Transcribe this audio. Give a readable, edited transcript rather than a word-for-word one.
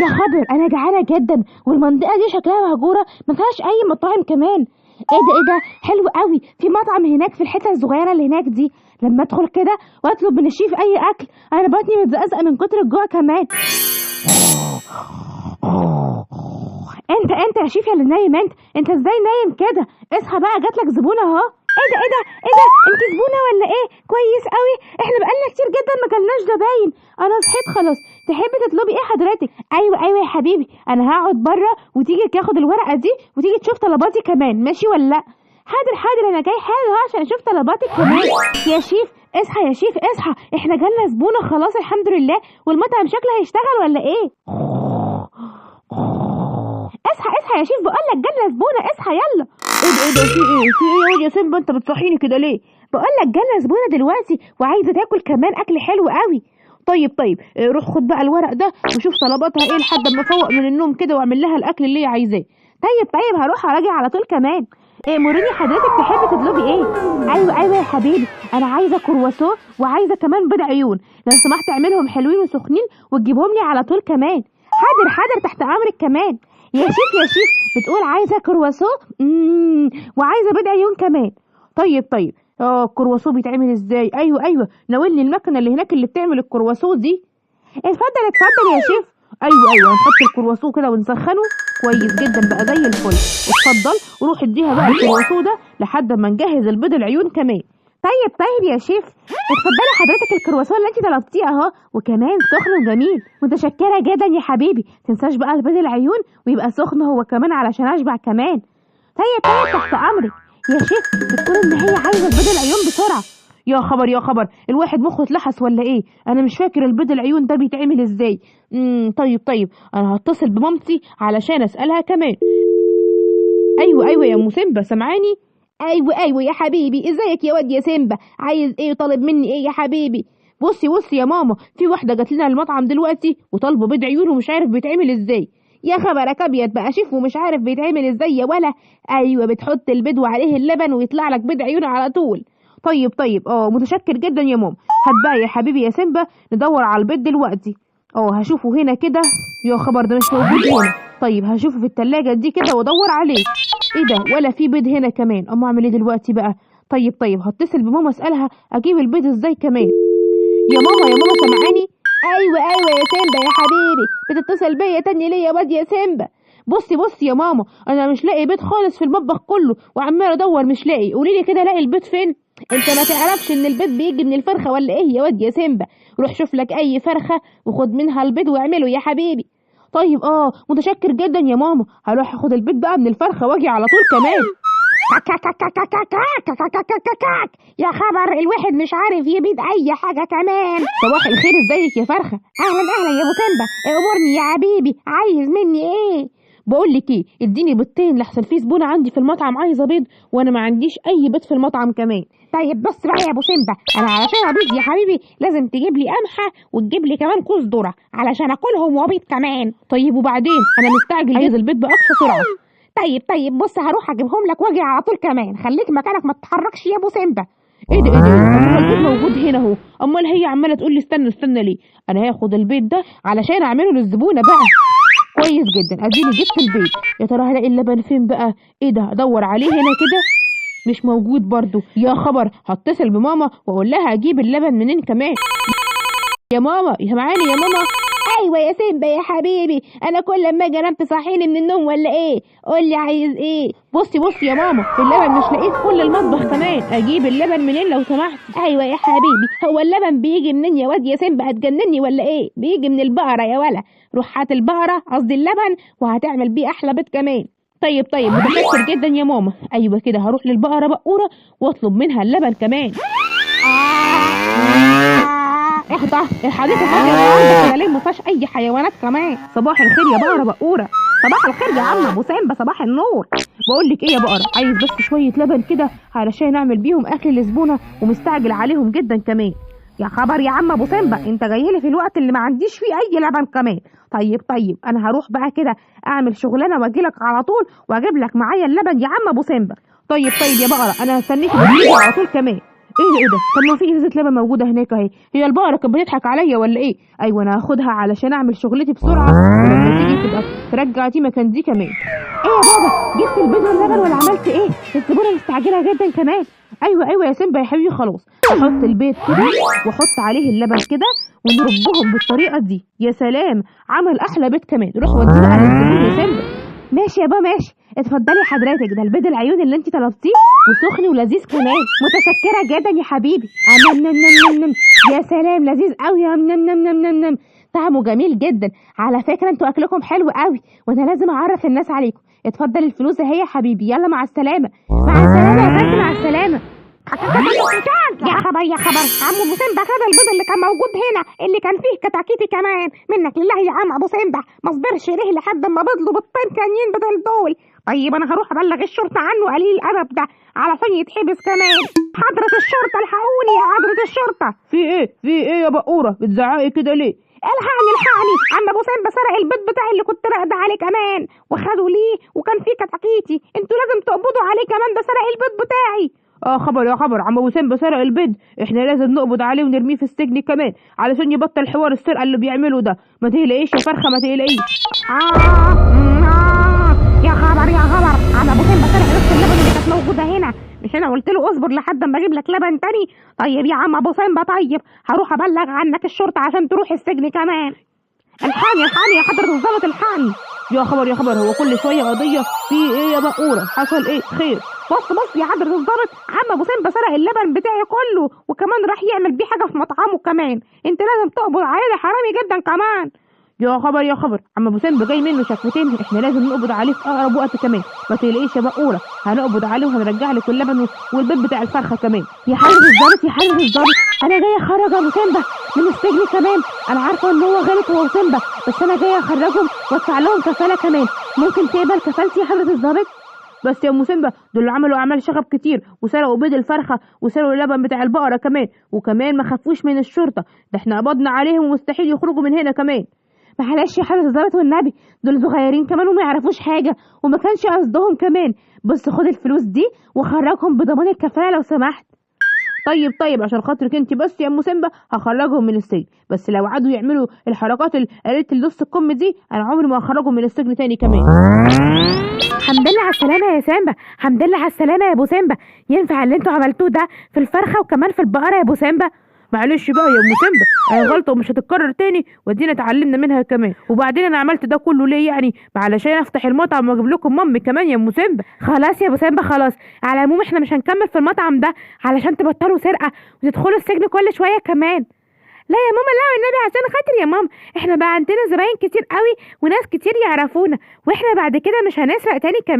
يا خبر، انا جعانه جدا والمنطقه دي شكلها مهجوره، ما فيهاش اي مطاعم كمان. ايه ده حلو قوي، في مطعم هناك في الحته الصغيره اللي هناك دي. لما ادخل كده واطلب من الشيف اي اكل، انا بطني متزقزقه من كتر الجوع كمان. انت يا شيف يا اللي نايم، انت ازاي نايم كده؟ اصحى بقى، جاتلك زبونه اهو. ايه ده انت زبونه ولا ايه؟ كويس قوي، احنا بقالنا كتير جدا ما كلناش زباين. انا صحيت خلاص. تحبي تطلبي ايه حضرتك؟ ايوه يا حبيبي، انا هقعد بره وتيجي تاخد الورقه دي وتيجي تشوف طلباتي كمان، ماشي ولا لا؟ حاضر، انا جاي حالا اهو عشان اشوف طلباتك كمان. يا شيف اصحى، يا شيف اصحى، احنا جالنا زبونه خلاص الحمد لله، والمطعم شكله هيشتغل ولا ايه؟ اصحى يا شيف، بقول لك جالنا زبونه، اصحى يلا. ايه ده في ايه يا واد يا سيمبا، انت بتصحيني كده ليه؟ بقول لك جالنا زبونه دلوقتي وعايزه تاكل كمان اكل حلو قوي. طيب، روح خد بقى الورق ده وشوف طلباتها ايه لحد ما افوق من النوم كده واعمل لها الاكل اللي هي عايزاه. طيب هروح اراجع على طول كمان. ايه مروني حضرتك، تحبي تطلبي ايه؟ ايوه يا حبيبي، انا عايزه كرواسون وعايزه كمان بيض عيون، لو سمحت اعملهم حلوين وسخنين وتجيبهم لي على طول كمان. حاضر تحت امرك كمان. يا شيف بتقول عايزه كرواسون وعايزه بيض عيون كمان. طيب الكرواسون بيتعمل ازاي؟ ايوه ناولني المكنه اللي هناك اللي بتعمل الكرواسون دي. اتفضل يا شيف. ايوه هنحط الكرواسون كده ونسخنه كويس جدا بقى زي الفل. اتفضل وروح اديها بقى الكرواسون ده لحد ما نجهز البيض العيون كمان. طيب يا شيف، اتفضلي حضرتك الكرواسون اللي انت طلبتيه اهو، وكمان سخن وجميل. متشكره جدا يا حبيبي، تنساش بقى البيض العيون ويبقى سخن هو كمان علشان اشبع كمان. طيب تحت امرك. يا شيف بتقول ان هي عايزه البيض العيون بسرعه. يا خبر الواحد مخه اتلحس ولا ايه؟ انا مش فاكر البيض العيون ده بيتعمل ازاي. طيب انا هتصل بمامتي علشان اسالها كمان. ايوه يا ام سيمبا، سامعاني؟ ايوه يا حبيبي، ازيك يا واد يا سيمبا؟ عايز ايه وطالب مني ايه يا حبيبي؟ بصي يا ماما، في واحده جات لنا المطعم دلوقتي وطالبه بيض عيون ومش عارف بيتعمل ازاي. يا خبرك ابيض بقى، شيف ومش عارف بيتعمل ازاي يا ولا؟ ايوه بتحط البيض وعليه اللبن ويطلع لك بيض عيون على طول. طيب متشكر جدا يا ماما. هات بقى يا حبيبي يا سيمبا ندور على البيض دلوقتي. هشوفه هنا كده. يا خبر ده مش موجود هنا. طيب هشوفه في التلاجة دي كده وادور عليه. ايه ده، ولا في بيض هنا كمان؟ اما اعمل ايه دلوقتي بقى؟ طيب هتصل بماما اسالها اجيب البيض ازاي كمان. يا ماما سامعاني؟ ايوه يا سيمبا يا حبيبي، بتتصل بيا تاني ليه يا واد يا سيمبا؟ بصي يا ماما، انا مش لاقي بيض خالص في المطبخ كله وعمال ادور مش لاقي، قولي لي كده الاقي البيض فين؟ انت ما تعرفش ان البيض بيجي من الفرخه ولا ايه يا واد يا سيمبا؟ روح شوف لك اي فرخه وخد منها البيض واعمله يا حبيبي. طيب متشكر جدا يا ماما، هروح اخد البيض بقى من الفرخه واجي على طول كمان. يا خبر، الواحد مش عارف يبيد اي حاجه كمان. صباح الخير، ازيك يا فرخه؟ اهلا يا ابو سيمبا، امرني يا حبيبي، عايز مني ايه؟ بقول لك ايه، اديني بيضتين لحسن في زبونه عندي في المطعم عايزه بيض وانا ما عنديش اي بيض في المطعم كمان. طيب بص بقى يا ابو سيمبا، انا علشان ابيض يا حبيبي لازم تجيب لي قمحه وتجيب لي كمان كوز ذره علشان اكلهم وابيض كمان. طيب وبعدين؟ انا مستعجل عايز البيض باقصى سرعه. طيب بص، هروح اجيبهم لك واجي على طول كمان، خليك مكانك ما تتحركش يا ابو سيمبا. ايه ده امال البيض موجود هنا اهو، امال هي عماله تقول لي استنى ليه؟ انا هاخد البيض ده علشان اعمله للزبونه بقى. كويس جدا، اديني جبت البيض. يا ترى هلاقي اللبن فين بقى؟ ايه ده، ادور عليه هنا كده. مش موجود برضو. يا خبر، هتصل بماما واقول لها اجيب اللبن منين كمان. يا ماما، سامعاني يا ماما؟ ايوه يا سيمبا يا حبيبي، انا كل لما اجي انام تصحيني من النوم ولا ايه؟ قول لي عايز ايه؟ بصي يا ماما، اللبن مش لاقيه في كل المطبخ كمان، اجيب اللبن منين لو سمحت؟ ايوه يا حبيبي، هو اللبن بيجي منين يا واد يا سيمبا؟ هتجنني ولا ايه؟ بيجي من البقره يا ولا. روح هات البقره، قصدي اللبن، وهتعمل بيه احلى بيض كمان. طيب متشكر جدا يا ماما. ايوه كده هروح للبقره بقوره واطلب منها اللبن كمان. اخطا الحديقه فاضيه النهارده كده ليه؟ ما فيهاش اي حيوانات كمان. صباح الخير يا بقره بقوره. صباح الخير يا عم ابو سيمبا، صباح النور. بقول لك ايه يا بقره، عايز بس شويه لبن كده علشان اعمل بيهم اكل للزبونه ومستعجل عليهم جدا كمان. يا خبر يا عم ابو سيمبا، انت جاي لي في الوقت اللي ما عنديش فيه اي لبن كمان. طيب انا هروح بقى كده اعمل شغلانه واجي لك على طول واجيب لك معايا اللبن يا عم ابو سيمبا. طيب يا بقره، انا هستنيك وتجيلي على طول كمان. ايه ده؟ طب ما في ازازه لبن موجوده هناك اهي. هي البقره كانت بتضحك عليا ولا ايه؟ ايوه انا هاخدها علشان اعمل شغلتي بسرعه، ولما تيجي تبقى ترجع دي مكان دي كمان. ايه يا بابا، جبت البيض واللبن ولا عملت ايه؟ الزبونه مستعجله جدا كمان. ايوه يا سيمبا يا حبيبي، خلاص احط البيض كده واحط عليه اللبن كده ونربهم بالطريقه دي. يا سلام، عمل احلى بيض كمان. روح وديه بقى للزبون يا سيمبا. ماشي يا بابا ماشي. اتفضلي حضرتك، ده البيض العيون اللي انت طلبتيه وسخن ولذيذ كمان. متشكره جدا يا حبيبي. نم نم نم نم. يا سلام لذيذ قوي يا نم نم نم نم نم. طعمه جميل جدا. على فكره انتوا اكلكم حلو قوي، وانا لازم اعرف الناس عليكم. اتفضل الفلوس اهي يا حبيبي، يلا مع السلامه. مع السلامه يا فندم، مع السلامه. يا خبر يا خبر، عم ابو سيمبا خد البيض اللي كان موجود هنا، اللي كان فيه كتاكيتي كمان. منك لله يا عم ابو سيمبا، ما صبرش ليه لحد ما بيضله بيضتين تانيين بدل دول. طيب انا هروح ابلغ الشرطه عنه قليل الادب ده علشان يتحبس كمان. حضره الشرطه الحقوني يا حضره الشرطه. في ايه يا بقوره بتزعقي كده ليه؟ الحقني، عم ابو سيمبا سرق البيض بتاعي اللي كنت راقده عليه كمان، وخدوا ليه وكان فيه كتاكيتي. انتوا لازم تقبضوا عليه كمان، ده سرق البيض بتاعي. خبر يا خبر، عم ابو سيمبا سرق البيض، احنا لازم نقبض عليه ونرميه في السجن كمان علشان يبطل حوار السرقه اللي بيعمله ده. ما تقلقيش يا فرخه، ما تقلقيش. يا خبر يا خبر، عم ابو سيمبا سرق نص اللبن اللي كانت موجوده هنا. مش انا قلت له اصبر لحد ما اجيب لك لبن تاني؟ طيب يا عم ابو سيمبا، طيب هروح ابلغ عنك الشرطه عشان تروح السجن كمان. الحقني يا حضره الظابط، الحقني. يا خبر، هو كل شويه قضيه؟ في ايه يا بقوره؟ حصل ايه؟ خير؟ بص يا حضره الظابط، عم ابو سيمبا سرق اللبن بتاعي كله، وكمان راح يعمل بيه حاجه في مطعمه كمان. انت لازم تقبض عليه، ده حرامي جدا كمان. يا خبر، عم ابو سيمبا جاي منه شكوتين، احنا لازم نقبض عليه في اقرب وقت كمان. ما تقلقيش يا بقوره، هنقبض عليه وهنرجع لك اللبن والبيض بتاع الفرخه كمان. يا حضره الظابط، انا جاي اخرج ابو سيمبا من السجن كمان. انا عارفه ان هو غلط هو وسيمبا، بس انا جاي اخرجهم وادفع لهم كفاله كمان. ممكن تقبل كفالتي يا حضره الظابط؟ بس يا ام سيمبا، دول عملوا اعمال شغب كتير، وسرقوا بيض الفرخه وسرقوا اللبن بتاع البقره كمان، وكمان ما خافوش من الشرطه. ده احنا قبضنا عليهم ومستحيل يخرجوا من هنا كمان. معلش يا حضره الظابط والنبي، دول صغيرين كمان وما يعرفوش حاجه، وما كانش قصدهم كمان. بس خد الفلوس دي وخرجهم بضمان الكفاله لو سمحت. طيب عشان خاطرك انت بس يا ام سيمبا هخرجهم من السجن، بس لو قعدوا يعملوا الحركات قليله النص الكم دي انا عمري ما هخرجهم من السجن تاني كمان. الحمد لله على السلامه يا سيمبا، الحمد لله على السلامه يا ابو سيمبا. ينفع اللي انتوا عملتوه ده في الفرخه وكمان في البقره يا ابو سيمبا؟ معلش بقى يا ام سيمبا، هي غلطه ومش هتتكرر تاني، ودينا اتعلمنا منها كمان. وبعدين انا عملت ده كله ليه يعني؟ علشان افتح المطعم واجيب لكم مامي كمان يا ام سيمبا. خلاص يا ابو سيمبا خلاص، على العموم احنا مش هنكمل في المطعم ده علشان تبطلوا سرقه وتدخلوا السجن كل شويه كمان. لا يا ماما، لا والنبي عشان خاطر يا ماما، احنا بقى عندنا زباين كتير قوي وناس كتير يعرفونا، واحنا بعد كده مش هنسرق تاني كمان.